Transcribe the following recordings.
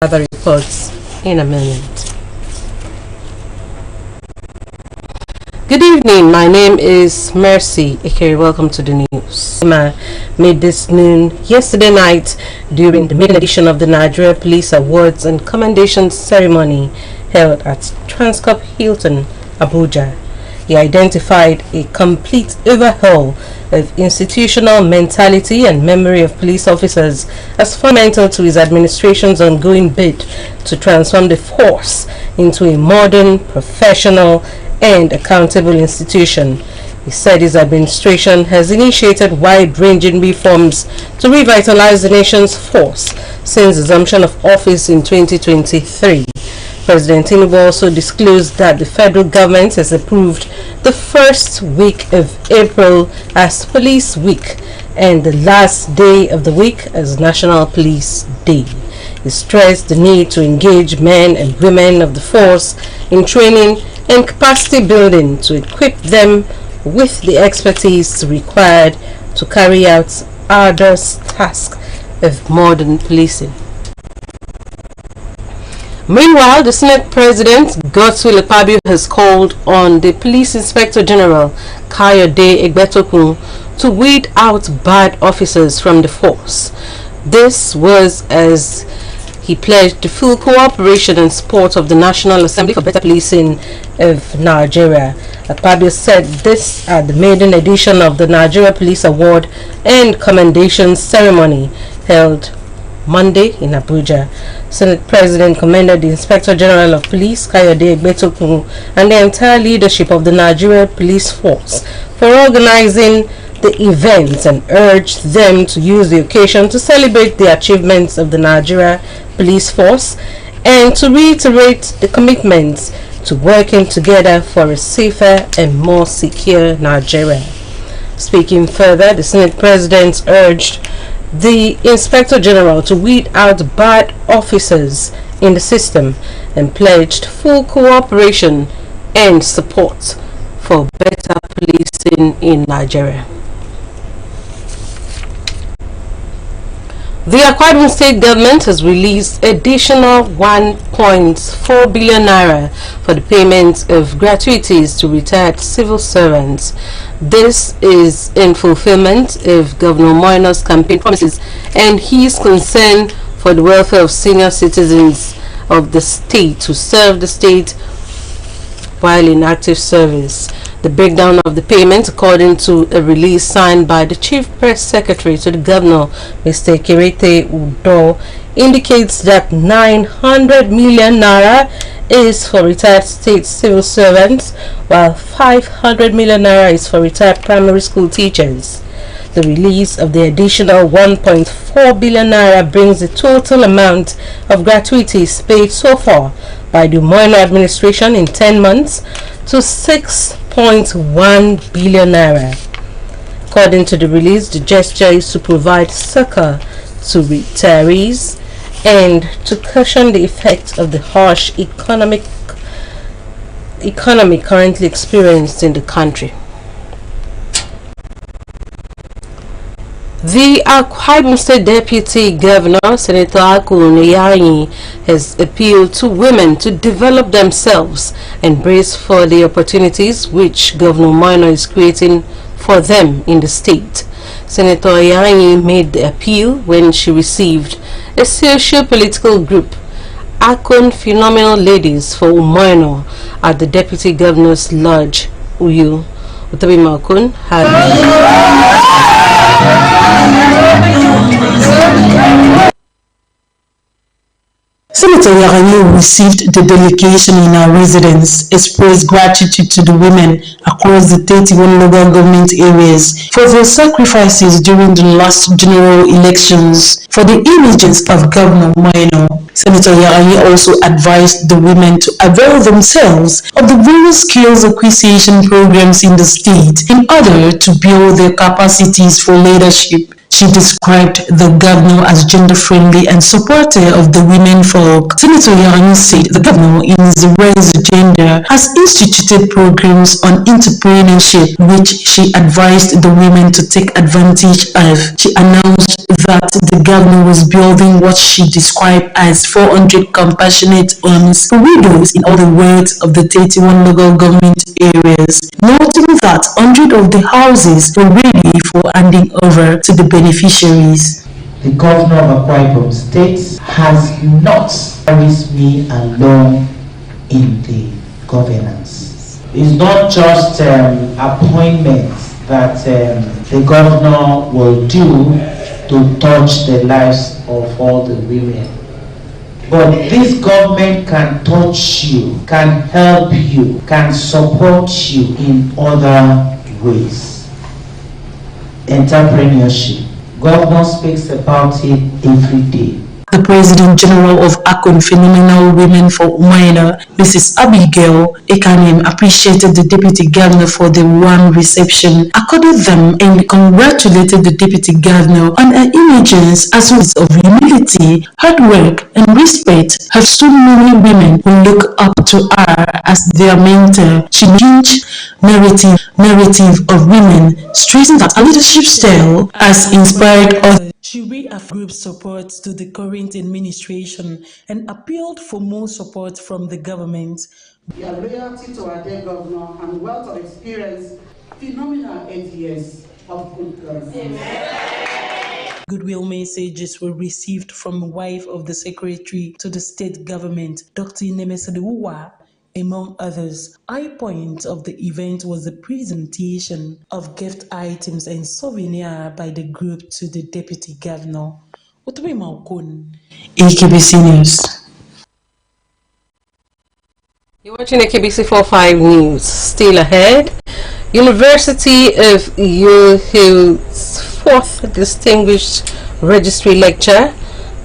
other reports in a minute. Good evening, my name is Mercy Ikeri. Welcome to the news. Made this noon yesterday night during the maiden edition of the Nigeria Police Awards and Commendation Ceremony held at Transcorp Hilton, Abuja. He identified a complete overhaul of institutional mentality and memory of police officers as fundamental to his administration's ongoing bid to transform the force into a modern, professional, and accountable institution. He said his administration has initiated wide-ranging reforms to revitalize the nation's force since assumption of office in 2023. President Tinubu also disclosed that the federal government has approved the first week of April as Police Week and the last day of the week as National Police Day. He stressed the need to engage men and women of the force in training and capacity building to equip them with the expertise required to carry out arduous tasks of modern policing. Meanwhile, the Senate President, Godswill Akpabio, has called on the Police Inspector General, Kayode Egbetokun, to weed out bad officers from the force. This was as he pledged the full cooperation and support of the National Assembly for Better Policing of Nigeria. Akpabio said this at the maiden edition of the Nigeria Police Award and Commendation Ceremony held Monday in Abuja. Senate President commended the Inspector General of Police, Kayode Egbetokun, and the entire leadership of the Nigeria Police Force for organizing the event and urged them to use the occasion to celebrate the achievements of the Nigeria Police Force and to reiterate the commitment to working together for a safer and more secure Nigeria. Speaking further, the Senate President urged the Inspector General to weed out bad officers in the system and pledged full cooperation and support for better policing in Nigeria. The Akwa Ibom State government has released additional 1.4 billion naira for the payment of gratuities to retired civil servants. This is in fulfillment of Governor Moino's campaign promises and his concern for the welfare of senior citizens of the state to serve the state while in active service. The breakdown of the payment, according to a release signed by the Chief Press Secretary to the Governor, Mr. Kirete Udo, indicates that 900 million naira is for retired state civil servants, while 500 million naira is for retired primary school teachers. The release of the additional 1.4 billion naira brings the total amount of gratuities paid so far by the Moino administration in 10 months to 6.1 billion naira. According to the release, the gesture is to provide succor to retirees and to cushion the effect of the harsh economy currently experienced in the country. The Akwa Ibom State Deputy Governor, Senator Akun has appealed to women to develop themselves and brace for the opportunities which Governor Moino is creating for them in the state. Senator Yayi made the appeal when she received a socio-political group, Akun Phenomenal Ladies for Moino, at the Deputy Governor's Lodge, Uyu. Utabi Makun had Senator Yarani received the delegation in our residence, expressed gratitude to the women across the 31 local government areas for their sacrifices during the last general elections for the images of Governor Moino. Senator Yarani also advised the women to avail themselves of the various skills acquisition programs in the state in order to build their capacities for leadership. She described the governor as gender-friendly and supportive of the women folk. Senator Yarani said the governor, in his Raise Agenda, has instituted programs on entrepreneurship, which she advised the women to take advantage of. She announced that the governor was building what she described as 400 compassionate homes for widows in all the wards of the 31 local government areas, noting that 100 of the houses were ready for handing over to the beneficiaries. The governor of Akwa Ibom State has not carried me along in the governance. It's not just appointments that the governor will do to touch the lives of all the women. But this government can touch you, can help you, can support you in other ways. Entrepreneurship. Governor speaks about it every day. The President General of Akon Phenomenal Women for Umaina, Mrs. Abigail Ekanem, appreciated the Deputy Governor for the warm reception accorded them and congratulated the Deputy Governor on her emergence as a result of humility, hard work, and respect. Have so many women who look up to her as their mentor. She changed narrative of women, stressing that her leadership style has inspired others. She reaffirmed group support to the current administration and appealed for more support from the government. Your loyalty to our dear governor and wealth of experience, phenomenal 8 years of good governance. Goodwill messages were received from wife of the secretary to the state government, Dr. Nemesadewa, among others. High point of the event was the presentation of gift items and souvenir by the group to the deputy governor. AKBC News. You're watching AKBC 45 News. Still ahead, University of Yohil's 4th Distinguished Registry Lecture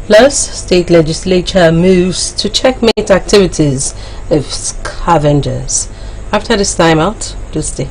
plus State Legislature moves to checkmate activities of scavengers. After this time out, do stay.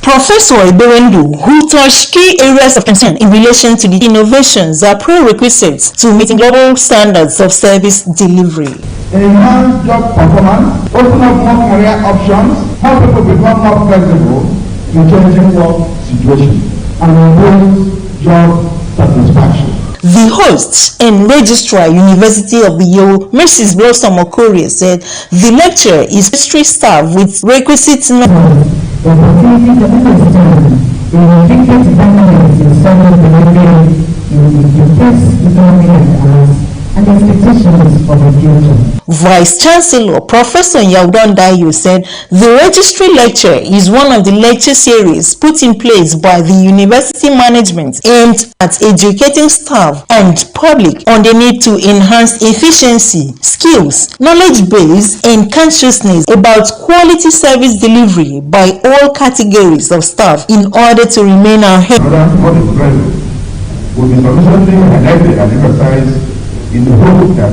Professor Iberendu, who touched key areas of concern in relation to the innovations are prerequisites to meeting global standards of service delivery. Enhance job performance, open up more career options, help people become more flexible in changing work situations, and improve job satisfaction. The host and registrar University of Iyo, Mrs. Blossom Okorie, said the lecture is history staff with requisite knowledge. The opportunity to understand the different dynamics in service delivery in face economic and expectations of the future. Vice Chancellor Professor Yaudon Dayo said the registry lecture is one of the lecture series put in place by the university management aimed at educating staff and public on the need to enhance efficiency, skills, knowledge base, and consciousness about quality service delivery by all categories of staff in order to remain ahead. What is present will be sufficiently highlighted and emphasized in the hope that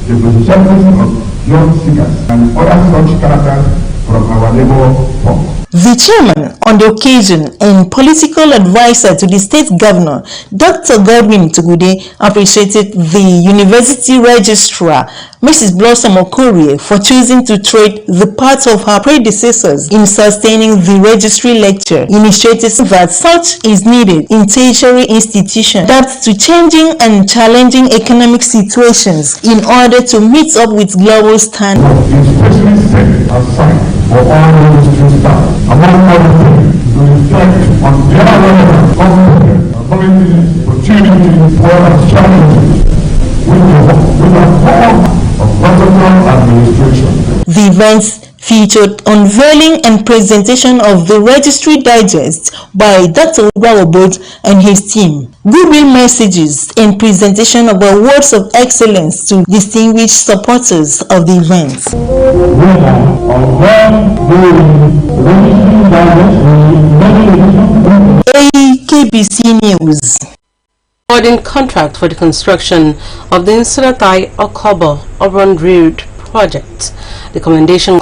the representatives of young seekers and other such characters from our labor force. The chairman on the occasion and political advisor to the state governor, Dr. Godwin Tugude, appreciated the university registrar, Mrs. Blossom Okorie, for choosing to tread the path of her predecessors in sustaining the registry lecture, initiating that such is needed in tertiary institutions, adapt to changing and challenging economic situations in order to meet up with global standards. Especially set aside for all registry staff, among other things, to reflect on their relevance, competence, abilities, opportunities, for challenges with the form of protocol administration. The events featured unveiling and presentation of the registry digest by Dr. Obod and his team, goodwill messages, and presentation of awards of excellence to distinguished supporters of the event. AKBC News. Awarding contract for the construction of the Insulatai Okobo Urban Road project. The commendation